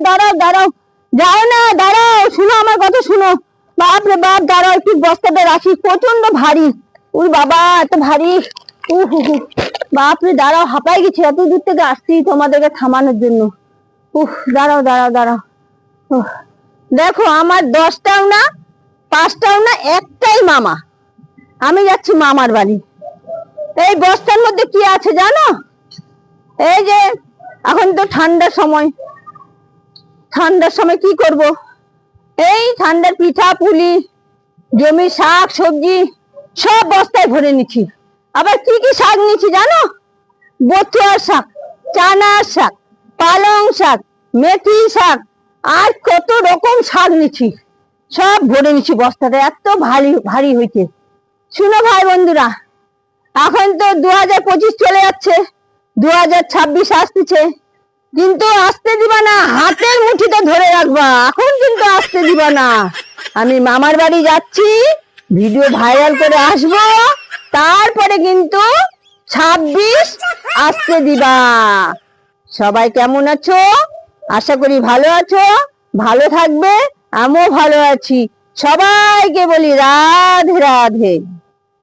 দাঁড়াও দাঁড়াও, যাও না, দাঁড়াও, শুনো আমার কথা শুনো। বাপ রে বাপ, দাঁড়াও একটু বস্তাটা রাখি, প্রচন্ড ভারী। ওই বাবা, এত ভারী। বাপ রে, দাঁড়াও, হাঁপাই গেছি এত দূর থেকে আসছি তোমাদেরকে থামানোর জন্য। দাঁড়াও দাঁড়াও দাঁড়াও। দেখো, আমার 10টাও না 5টাও না, একটাই মামা। আমি যাচ্ছি মামার বাড়ি। এই বস্তার মধ্যে কি আছে জানো? এই যে এখন তো ঠান্ডার সময়, ঠান্ডার সময় কি করব, এই ঠান্ডার পিঠা পুলি, জমির শাক সবজি সব বস্তায় ভরে নিচ্ছি। আবার কি কি শাক নিচ্ছি জানো? বথুয়ার শাক, চানার শাক, পালং শাক, মেথি শাক, আর কত রকম শাক নিচ্ছি। সব ভরে নিচ্ছি বস্তাটা, এত ভারী ভারী হইছে। শুনো ভাই বন্ধুরা, এখন তো 2025 চলে যাচ্ছে, 2026 আসতেছে, কিন্তু আসতে দিবা না, হাতের মুঠিতে ধরে রাখবা, এখন কিন্তু আসতে দিবা না। আমি মামার বাড়ি যাচ্ছি, ভিডিও ভাইরাল করে আসবো, তারপরে কিন্তু 26 আসতে দিবা। সবাই কেমন আছো? আশা করি ভালো আছো, ভালো থাকবে, আমিও ভালো আছি। সবাইকে বলি রাধে রাধে।